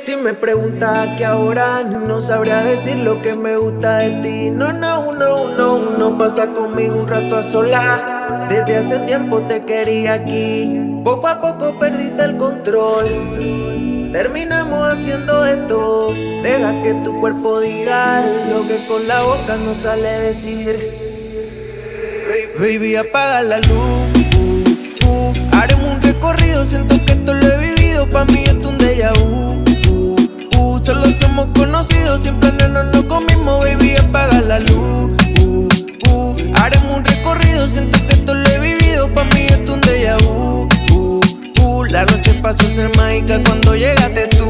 Si me preguntas que ahora no sabría decir lo que me gusta de ti. No pasa conmigo un rato a solas. Desde hace tiempo te quería aquí. Poco a poco perdiste el control. Terminamos haciendo de todo. Deja que tu cuerpo diga lo que con la boca no sale decir. Baby, apaga la luz. Haremos un recorrido, siento que esto lo he vivido. Pa' mí esto es un déjà vu. Solo somos conocidos, siempre no nos comimos. Baby, apaga la luz. Haremos un recorrido, siento que esto lo he vivido. Pa' mí esto es un déjà vu. La noche pasó a ser mágica cuando llegaste tú.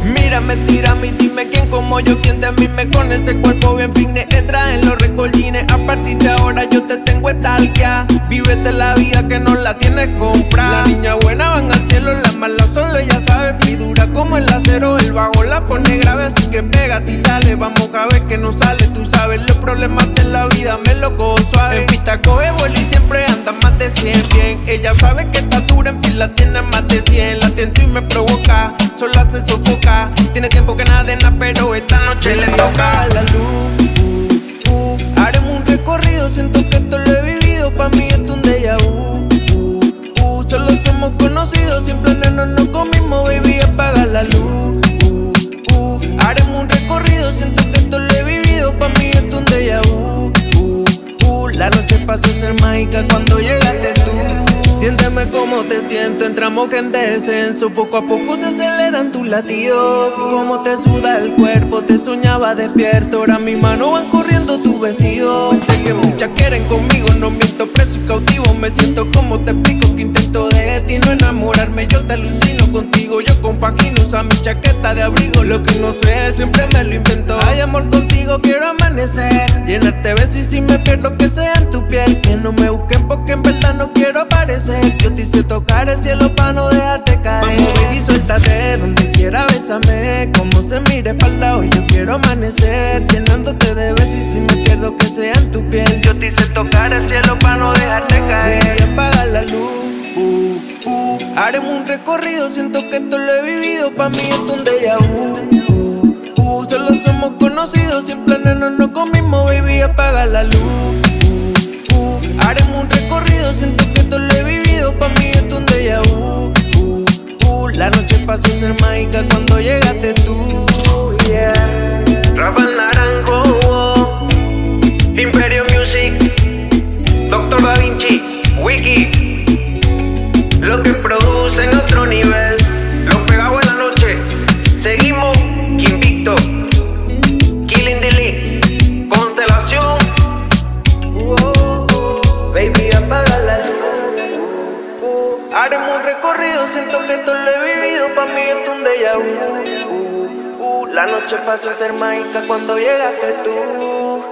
Mírame, tírame y dime quién como yo, quién te mime con este cuerpo bien fitness. Entra en los recordines, a partir de ahora yo te tengo estalqueada. Vívete la vida que no la tienes comprada. La niña buena van al cielo, la mala solo ella sabe. Fridura como el acero, el bajo la pone grave. Así que pégate y dale, vamos a ver que no sale. Tú sabes los problemas de la vida, me lo cojo suave. En pista coge vuelo y siempre anda más de 100 bien. Ella sabe que está dura, en fila tiene más de 100. La tiento y me provoca, sola se sofoca. Tiene tiempo que nada, pero esta noche le toca la luz. Haremos un recorrido, siento que esto lo he vivido. Pa' mí esto es un déjà vu. Solo somos conocidos, siempre no nos comimos. Baby, apaga la luz. Haremos un recorrido, siento que esto lo he vivido. Pa' mí esto es un déjà vu. La noche pasó a ser mágica cuando llegaste tú. Siénteme como te siento, entramos en descenso. Poco a poco se aceleran tus latidos. Como te suda el cuerpo, te soñaba despierto. Ahora mis manos van corriendo tu vestido. Sé que muchas quieren conmigo, no miento, preso y cautivo. Me siento como te explico que intento de ti no enamorarme. Yo te alucino contigo, yo compagino. Usa mi chaqueta de abrigo, lo que no sé siempre me lo invento. Ay amor, contigo quiero amanecer, llenarte besos y si me pierdo que sea en tu piel. Que no me busquen porque en verdad no quiero aparecer. Yo te hice tocar el cielo pa' no dejarte caer. Vamos baby, suéltate, donde quiera bésame. Como se mire pa'l lado y yo quiero amanecer, llenándote de besos y si me pierdo que sea en tu piel. Yo te hice tocar el cielo pa' no dejarte caer. Baby, apaga la luz. Haremos un recorrido, siento que esto lo he vivido. Pa' mí esto es un déjà vu. Solo somos conocidos, siempre no nos comimos. Baby, apaga la luz. Haremos un recorrido, siento que esto lo he vivido. Pa' mí esto es un déjà vu. La noche pasó a ser mágica cuando llegaste tú. Yeah. Rafael Naranjo, Imperio Music, Dr. Da Vinci, Wiki. Lo que produce en otro nivel, lo pegado en la noche. Seguimos invicto. Killing Delete, Constelación. Baby, apaga la luz. Haremos un recorrido, siento que esto lo he vivido. Pa' mí esto es un déjà vu. La noche pasó a ser mágica cuando llegaste tú.